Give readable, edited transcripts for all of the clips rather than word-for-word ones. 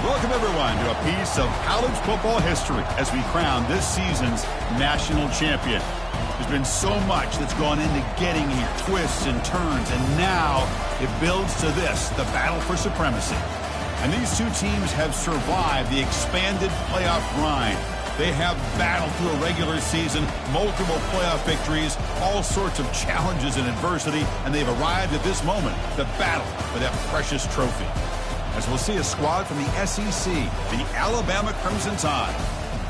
Welcome, everyone, to a piece of college football history as we crown this season's national champion. There's been so much that's gone into getting here, twists and turns, and now it builds to this, the battle for supremacy. And these two teams have survived the expanded playoff grind. They have battled through a regular season, multiple playoff victories, all sorts of challenges and adversity, and they've arrived at this moment, the battle for that precious trophy. As we'll see a squad from the SEC, the Alabama Crimson Tide,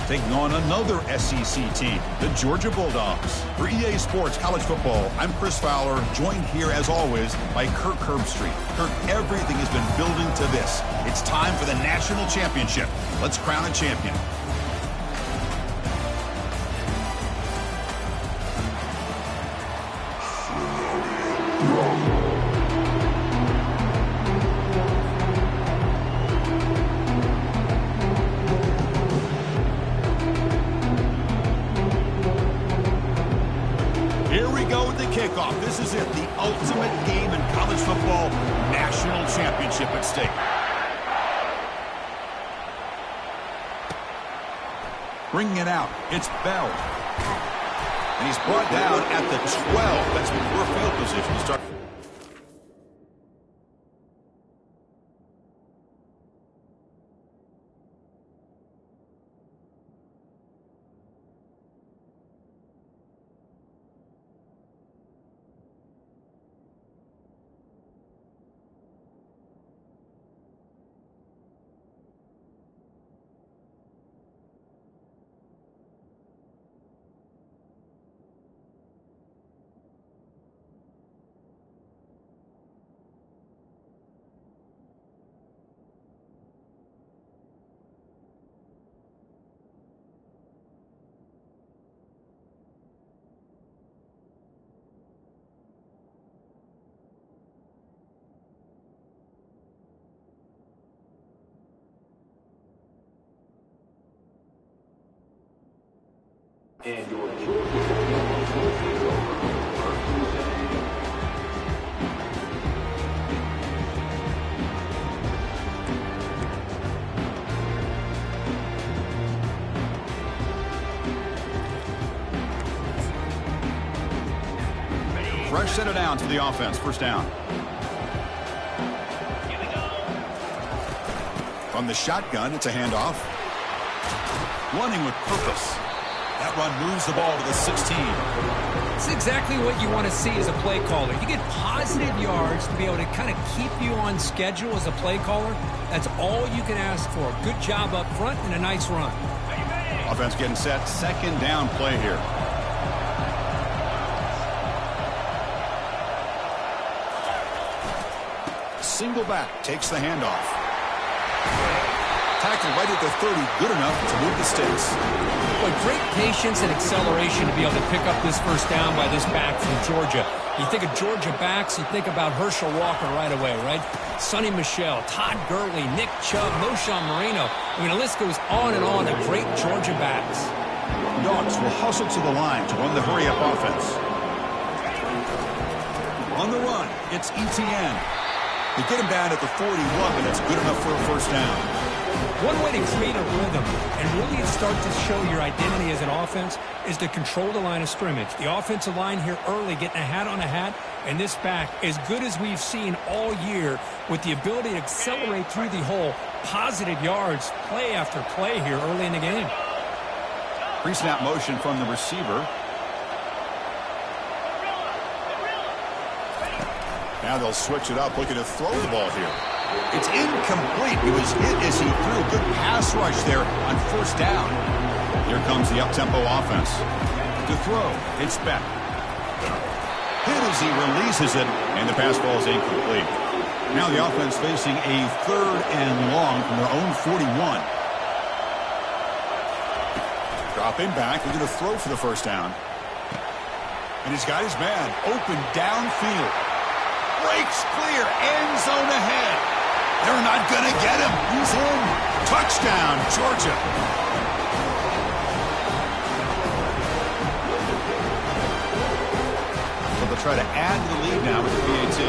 taking on another SEC team, the Georgia Bulldogs. For EA Sports College Football, I'm Chris Fowler, joined here as always by Kirk Herbstreit. Kirk, everything has been building to this. It's time for the national championship. Let's crown a champion. Kickoff. This is it, the ultimate game in college football, national championship at stake. Bringing it out, it's Bell. And he's brought down at the 12. That's before field position to start. And your Fresh set it down to the offense. First down. Here we go. From the shotgun, it's a handoff. Running with purpose. That run moves the ball to the 16. It's exactly what you want to see as a play caller. You get positive yards to be able to kind of keep you on schedule as a play caller. That's all you can ask for. Good job up front and a nice run. Offense getting set. Second down play here. Single back takes the handoff. Tackled right at the 30. Good enough to move the sticks. Boy, great patience and acceleration to be able to pick up this first down by this back from Georgia. You think of Georgia backs, you think about Herschel Walker right away, right? Sonny Michel, Todd Gurley, Nick Chubb, Moshawn Moreno. I mean, the list goes on and on of great Georgia backs. Dogs will hustle to the line to run the hurry-up offense. On the run, it's ETN. They get him down at the 41, but it's good enough for a first down. One way to create a rhythm and really start to show your identity as an offense is to control the line of scrimmage. The offensive line here early getting a hat on a hat, and this back, as good as we've seen all year, with the ability to accelerate through the hole, positive yards, play after play here early in the game. Pre-snap motion from the receiver. Now they'll switch it up, looking to throw the ball here. It's incomplete. He was hit as he threw. Good pass rush there on first down. Here comes the up-tempo offense. To throw, it's Beck. Hit as he releases it, and the pass ball is incomplete. Now the offense facing a third and long from their own 41. Dropping back, looking to throw for the first down. And he's got his man open downfield. Breaks clear, end zone ahead. They're not going to get him. He's in. Touchdown, Georgia. So they'll try to add to the lead now with the PAT.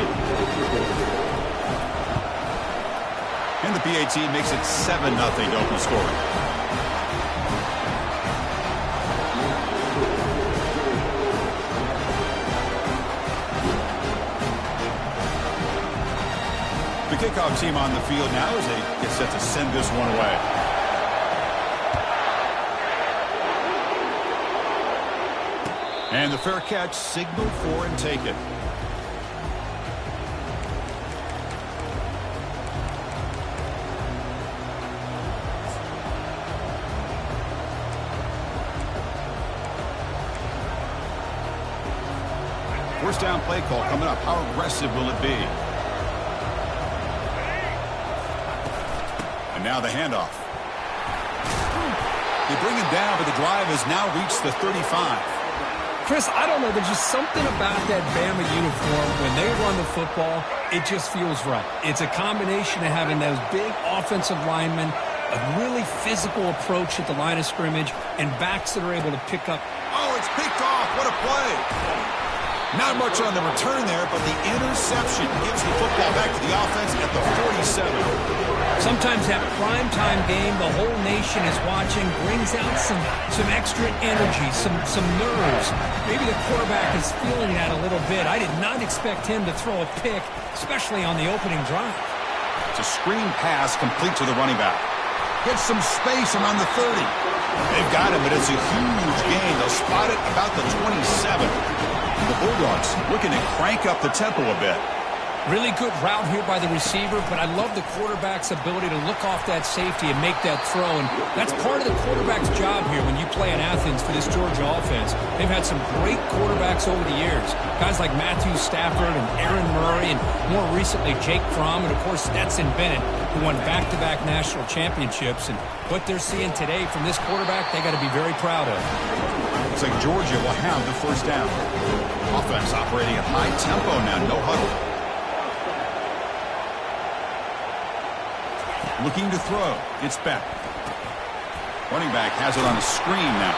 And And the PAT makes it 7-0 to open scoring. The kickoff team on the field now as they get set to send this one away. And the fair catch signaled for and taken. First down play call coming up. How aggressive will it be? And now the handoff. They bring him down, but the drive has now reached the 35. Chris, I don't know. There's just something about that Bama uniform. When they run the football, it just feels right. It's a combination of having those big offensive linemen, a really physical approach at the line of scrimmage, and backs that are able to pick up. Oh, it's picked off. What a play. Not much on the return there, but the interception gives the football back to the offense at the 47. Sometimes that primetime game, the whole nation is watching, brings out some extra energy, some nerves. Maybe the quarterback is feeling that a little bit. I did not expect him to throw a pick, especially on the opening drive. It's a screen pass complete to the running back. Gets some space around the 30. They've got him, but it's a huge gain. They'll spot it about the 27. The Bulldogs looking to crank up the tempo a bit. Really good route here by the receiver, but I love the quarterback's ability to look off that safety and make that throw. And that's part of the quarterback's job here when you play in Athens for this Georgia offense. They've had some great quarterbacks over the years. Guys like Matthew Stafford and Aaron Murray, and more recently Jake Fromm, and of course Stetson Bennett, who won back-to-back national championships. And what they're seeing today from this quarterback, they got to be very proud of. Looks like Georgia will have the first down. Offense operating at high tempo now, no huddle. Looking to throw. It's back. Running back has it on a screen now.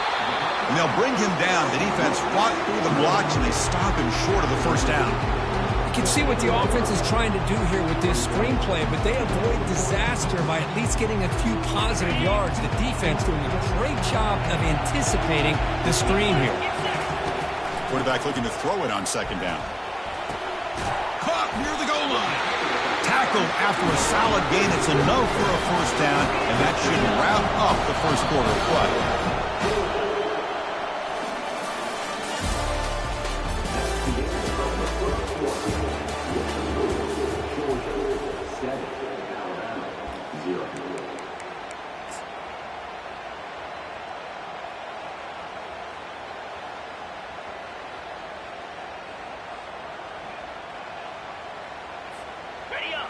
And they'll bring him down. The defense fought through the blocks, and they stop him short of the first down. You can see what the offense is trying to do here with this screenplay, but they avoid disaster by at least getting a few positive yards. The defense doing a great job of anticipating the screen here. Quarterback looking to throw it on second down. Caught near the goal line. Tackled after a solid gain. It's enough for a first down, and that should wrap up the first quarter of play.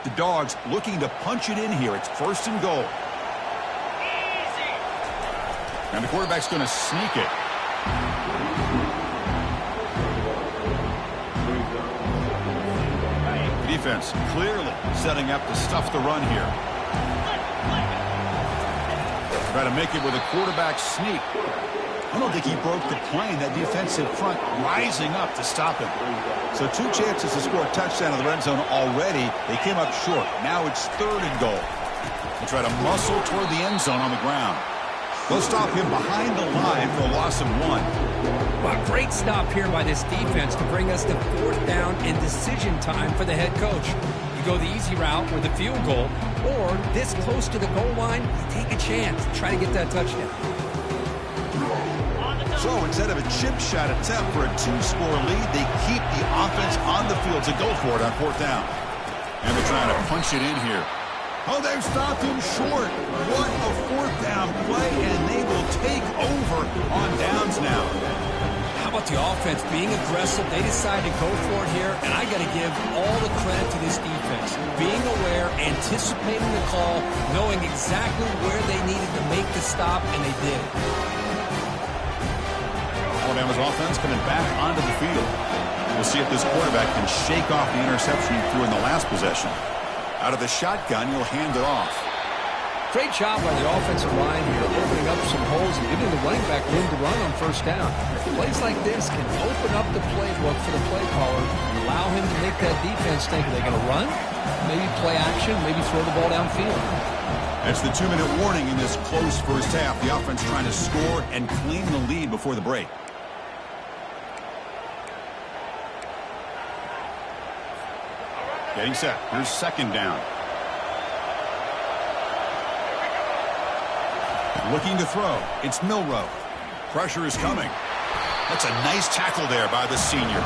The Dogs looking to punch it in here. It's first and goal. And the quarterback's going to sneak it. The defense clearly setting up to stuff the run here. Try to make it with a quarterback sneak. I don't think he broke the plane. That defensive front rising up to stop him. So 2 chances to score a touchdown in the red zone already. They came up short. Now it's third and goal. They try to muscle toward the end zone on the ground. They'll stop him behind the line for a loss of 1. Well, great stop here by this defense to bring us to fourth down and decision time for the head coach. You go the easy route with a field goal, or this close to the goal line, you take a chance. Try to get that touchdown. So instead of a chip shot attempt for a 2-score lead, they keep the offense on the field to go for it on fourth down. And they're trying to punch it in here. Oh, they've stopped him short. What a fourth down play, and they will take over on downs now. How about the offense being aggressive? They decided to go for it here, and I got to give all the credit to this defense. Being aware, anticipating the call, knowing exactly where they needed to make the stop, and they did. Alabama's offense coming back onto the field. We'll see if this quarterback can shake off the interception he threw in the last possession. Out of the shotgun, he'll hand it off. Great job by the offensive line here, opening up some holes and giving the running back room to run on first down. Plays like this can open up the playbook for the play caller and allow him to make that defense think, are they going to run? Maybe play action, maybe throw the ball downfield. That's the 2-minute warning in this close first half. The offense trying to score and claim the lead before the break. Getting set. Here's second down. Looking to throw. It's Milroe. Pressure is coming. That's a nice tackle there by the senior.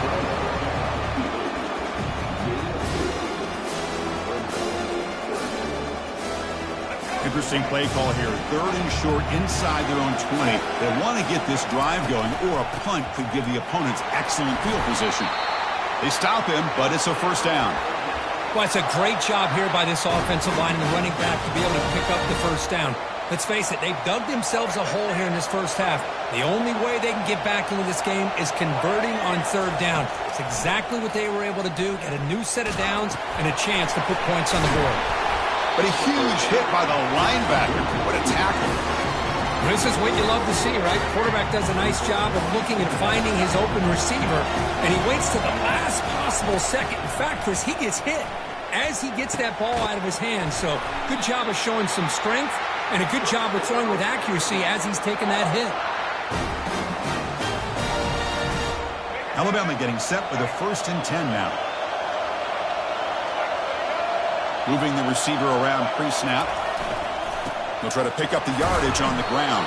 Interesting play call here. 3rd and short inside their own 20. They want to get this drive going, or a punt could give the opponents excellent field position. They stop him, but it's a first down. Well, it's a great job here by this offensive line and the running back to be able to pick up the first down. Let's face it, they've dug themselves a hole here in this first half. The only way they can get back into this game is converting on 3rd down. It's exactly what they were able to do, get a new set of downs and a chance to put points on the board. But a huge hit by the linebacker. What a tackle. This is what you love to see, right? Quarterback does a nice job of looking and finding his open receiver, and he waits to the last possible second. In fact, Chris, he gets hit as he gets that ball out of his hand. So good job of showing some strength and a good job of throwing with accuracy as he's taking that hit. Alabama getting set with a 1st and 10 now. Moving the receiver around pre-snap. They'll try to pick up the yardage on the ground.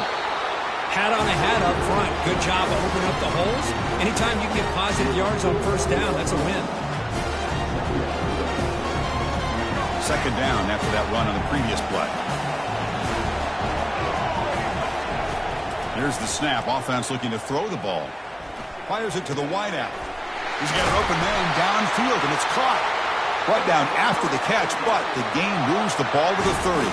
Hat on a hat up front. Good job of opening up the holes. Anytime you get positive yards on first down, that's a win. Second down after that run on the previous play. Here's the snap. Offense looking to throw the ball. Fires it to the wideout. He's got an open man downfield, and it's caught. Brought down after the catch, but the game moves the ball to the 30.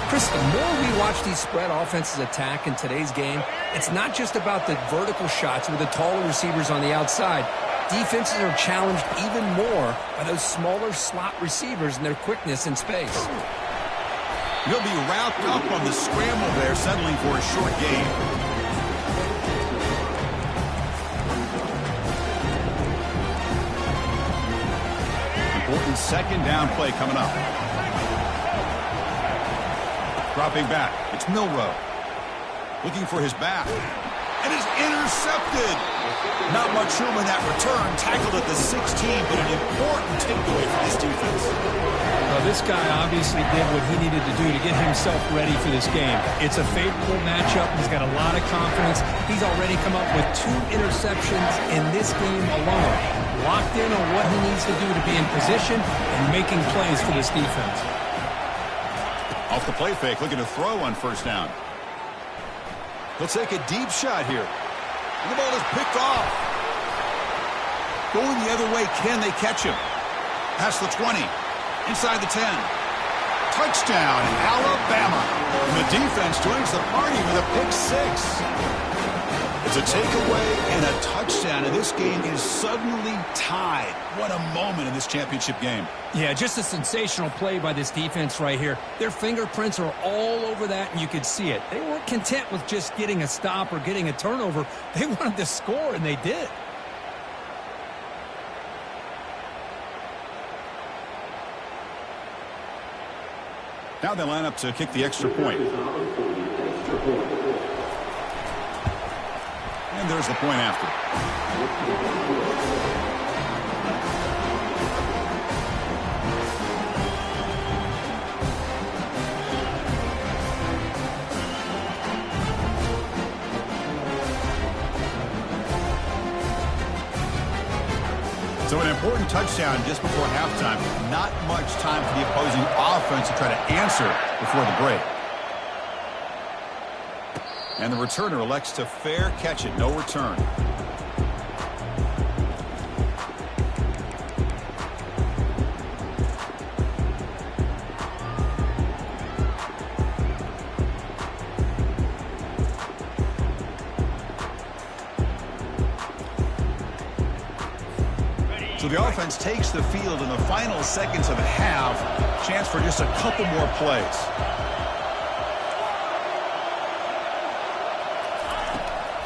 Chris, the more we watch these spread offenses attack in today's game, it's not just about the vertical shots with the taller receivers on the outside. Defenses are challenged even more by those smaller slot receivers and their quickness in space. He'll be wrapped up on the scramble there, settling for a short gain. Important second down play coming up. Dropping back. It's Milroe. Looking for his back. And is intercepted. Not much room in that return. Tackled at the 16, but an important takeaway for this defense. Well, this guy obviously did what he needed to do to get himself ready for this game. It's a favorable matchup. He's got a lot of confidence. He's already come up with 2 interceptions in this game alone. Locked in on what he needs to do to be in position and making plays for this defense. Off the play fake, looking to throw on first down. He'll take a deep shot here. And the ball is picked off. Going the other way, can they catch him? Past the 20. Inside the 10. Touchdown, Alabama. And the defense joins the party with a pick 6. It's a takeaway and a touchdown, and this game is suddenly tied. What a moment in this championship game. Yeah, just a sensational play by this defense right here. Their fingerprints are all over that, and you could see it. They weren't content with just getting a stop or getting a turnover. They wanted to score, and they did. Now they line up to kick the extra point. And there's the point after. So an important touchdown just before halftime. Not much time for the opposing offense to try to answer before the break. And the returner elects to fair catch it. No return. So the offense takes the field in the final seconds of the half. Chance for just a couple more plays.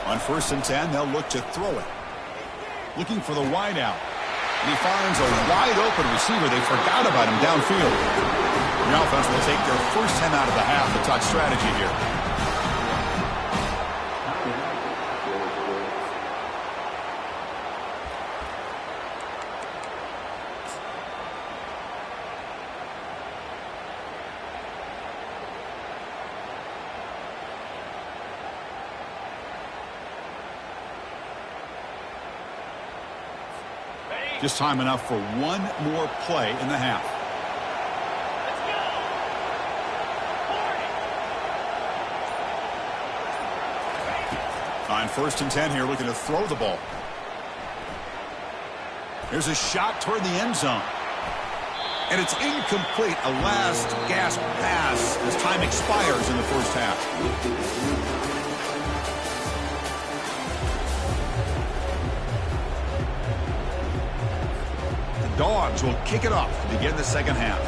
On 1st and 10, they'll look to throw it. Looking for the wide out. And he finds a wide-open receiver. They forgot about him downfield. The offense will take their first time out of the half to talk strategy here. Just time enough for one more play in the half. On 1st and 10 here, looking to throw the ball. Here's a shot toward the end zone. And it's incomplete. A last gasp pass as time expires in the first half. Dogs will kick it off to begin the second half.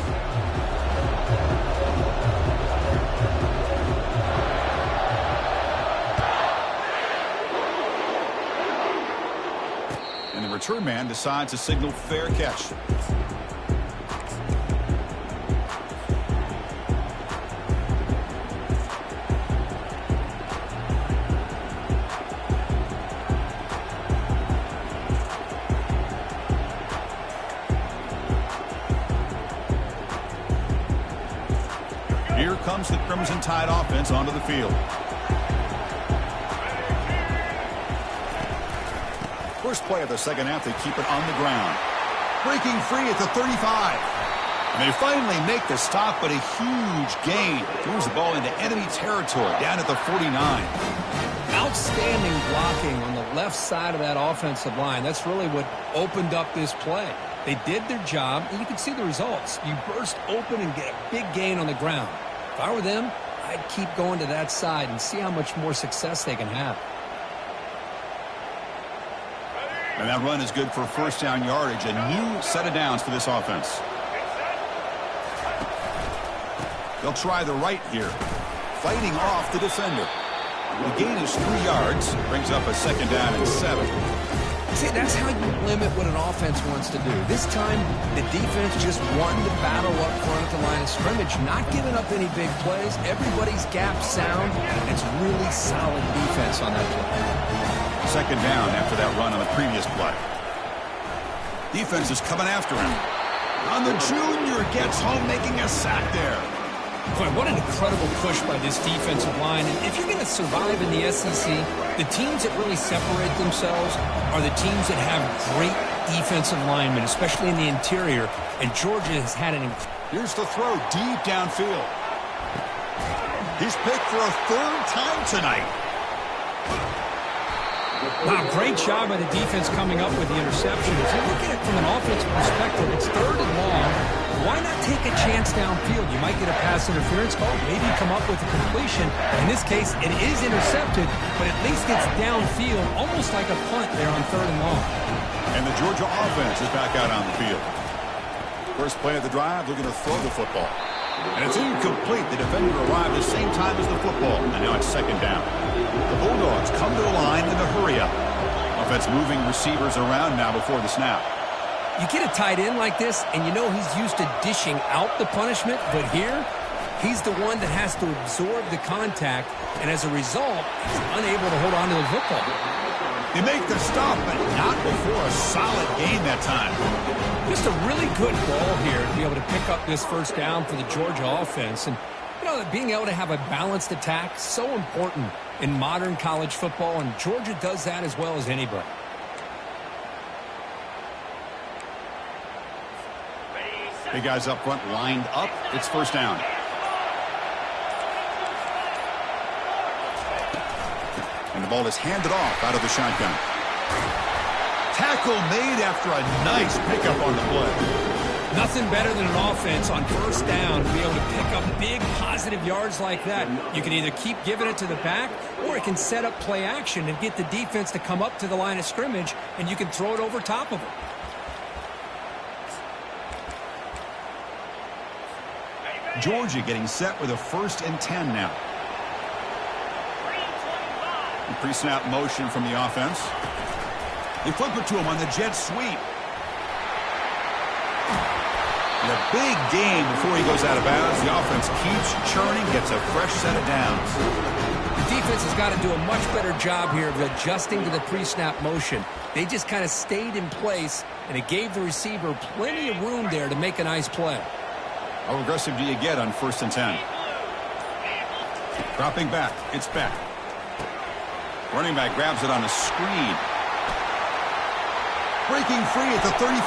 And the return man decides to signal fair catch. Here comes the Crimson Tide offense onto the field. First play of the second half, they keep it on the ground. Breaking free at the 35. And they finally make the stop, but a huge gain. Moves the ball into enemy territory down at the 49. Outstanding blocking on the left side of that offensive line. That's really what opened up this play. They did their job, and you can see the results. You burst open and get a big gain on the ground. If I were them, I'd keep going to that side and see how much more success they can have. And that run is good for first down yardage. A new set of downs for this offense. They'll try the right here. Fighting off the defender. The gain is 3 yards. Brings up a second down and 7. See, that's how you limit what an offense wants to do. This time, the defense just wanted to battle up front at the line of scrimmage, not giving up any big plays. Everybody's gap sound. It's really solid defense on that play. Second down after that run on the previous play. Defense is coming after him. On the junior, gets home, making a sack there. Boy, what an incredible push by this defensive line. And if you're going to survive in the SEC, the teams that really separate themselves are the teams that have great defensive linemen, especially in the interior. And Georgia has had an Here's the throw deep downfield. He's picked for a 3rd time tonight. Wow, great job by the defense coming up with the interception. If you look at it from an offensive perspective, it's 3rd and long. Why not take a chance downfield? You might get a pass interference call, maybe come up with a completion. In this case, it is intercepted, but at least it's downfield, almost like a punt there on 3rd and long. And the Georgia offense is back out on the field. First play of the drive, looking to throw the football. And it's incomplete. The defender arrived the same time as the football, and now it's second down. The Bulldogs come to the line in a hurry-up. Offense moving receivers around now before the snap. You get a tight end like this, and you know he's used to dishing out the punishment, but here, he's the one that has to absorb the contact, and as a result, he's unable to hold on to the football. They make the stop, but not before a solid gain that time. Just a really good ball here to be able to pick up this first down for the Georgia offense. And, you know, being able to have a balanced attack is so important in modern college football, and Georgia does that as well as anybody. Big guys up front lined up. It's first down. And the ball is handed off out of the shotgun. Tackle made after a nice pickup on the play. Nothing better than an offense on first down to be able to pick up big positive yards like that. You can either keep giving it to the back, or it can set up play action and get the defense to come up to the line of scrimmage, and you can throw it over top of them. Georgia getting set with a 1st and 10 now. pre-snap motion from the offense. They flip it to him on the jet sweep. And a big gain before he goes out of bounds. The offense keeps churning, gets a fresh set of downs. The defense has got to do a much better job here of adjusting to the pre-snap motion. They just kind of stayed in place, and it gave the receiver plenty of room there to make a nice play. How aggressive do you get on 1st and 10? Dropping back. It's back. Running back grabs it on a screen. Breaking free at the 35.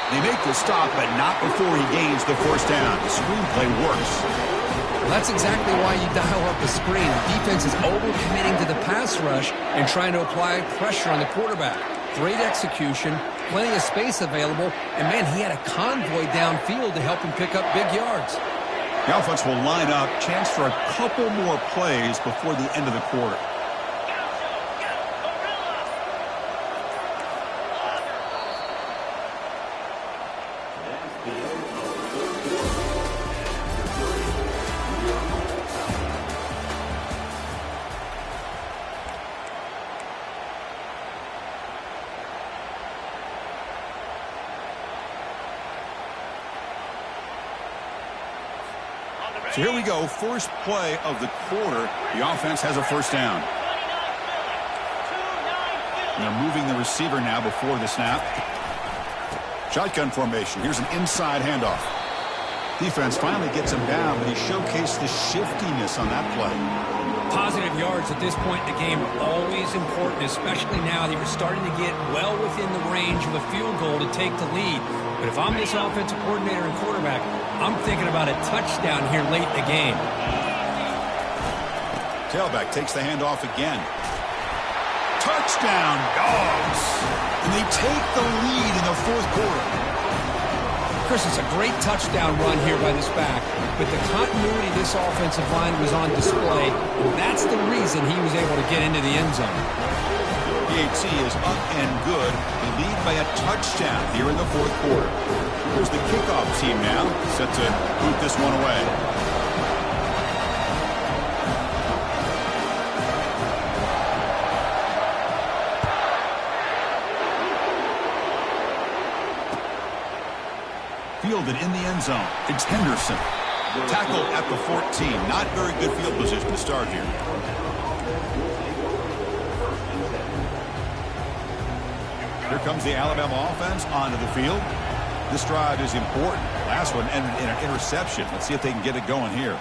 They make the stop, but not before he gains the 1st down. The screenplay works. Well, that's exactly why you dial up the screen. The defense is overcommitting to the pass rush and trying to apply pressure on the quarterback. Great execution, plenty of space available, and, man, he had a convoy downfield to help him pick up big yards. The offense will line up, chance for a couple more plays before the end of the quarter. So here we go, first play of the quarter. The offense has a 1st down. And they're moving the receiver now before the snap. Shotgun formation. Here's an inside handoff. Defense finally gets him down, but he showcased the shiftiness on that play. Positive yards at this point in the game are always important, especially now that you're starting to get well within the range of a field goal to take the lead. But if I'm this offensive coordinator and quarterback, I'm thinking about a touchdown here late in the game. Tailback takes the handoff again. Touchdown, Dogs! And they take the lead in the 4th quarter. Chris, it's a great touchdown run here by this back, but the continuity of this offensive line was on display, and that's the reason he was able to get into the end zone. PAT is up and good. They lead by a touchdown here in the 4th quarter. Here's the kickoff team now, set to boot this one away. Fielded in the end zone. It's Henderson. Tackle at the 14. Not very good field position to start here. Here comes the Alabama offense onto the field. This drive is important. Last one ended in an interception. Let's see if they can get it going here.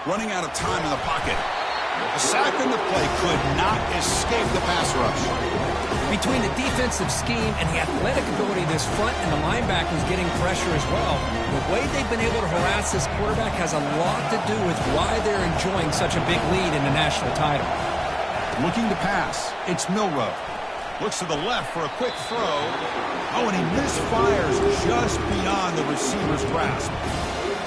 Running out of time in the pocket. A sack in the play could not escape the pass rush. Between the defensive scheme and the athletic ability of this front and the linebackers getting pressure as well, the way they've been able to harass this quarterback has a lot to do with why they're enjoying such a big lead in the national title. Looking to pass. It's Milrow. Looks to the left for a quick throw. Oh, and he misfires just beyond the receiver's grasp.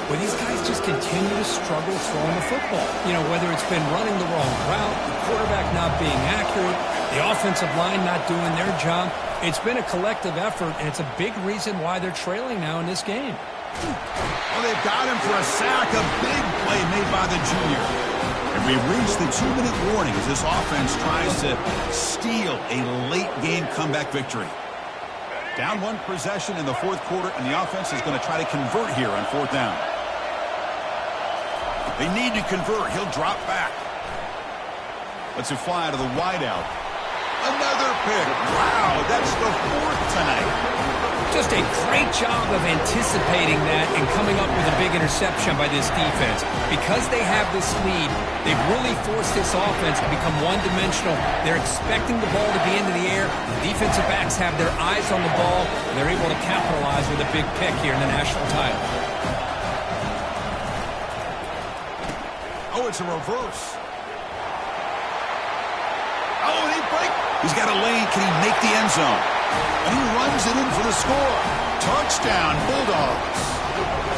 Well, these guys just continue to struggle throwing the football. You know, whether it's been running the wrong route, the quarterback not being accurate, the offensive line not doing their job. It's been a collective effort, and it's a big reason why they're trailing now in this game. Well, they've got him for a sack. A big play made by the junior. And we've reached the 2-minute warning as this offense tries to steal a late-game comeback victory. Down one possession in the 4th quarter, and the offense is going to try to convert here on 4th down. They need to convert. He'll drop back. Lets it fly to the wideout. Another pick. Wow, that's the 4th tonight. Just a great job of anticipating that and coming up with a big interception by this defense. Because they have this lead, they've really forced this offense to become one-dimensional. They're expecting the ball to be into the air. The defensive backs have their eyes on the ball, and they're able to capitalize with a big pick here in the national title. Oh, it's a reverse. Oh, and he breaks. He's got a lane. Can he make the end zone? And he runs it in for the score. Touchdown, Bulldogs.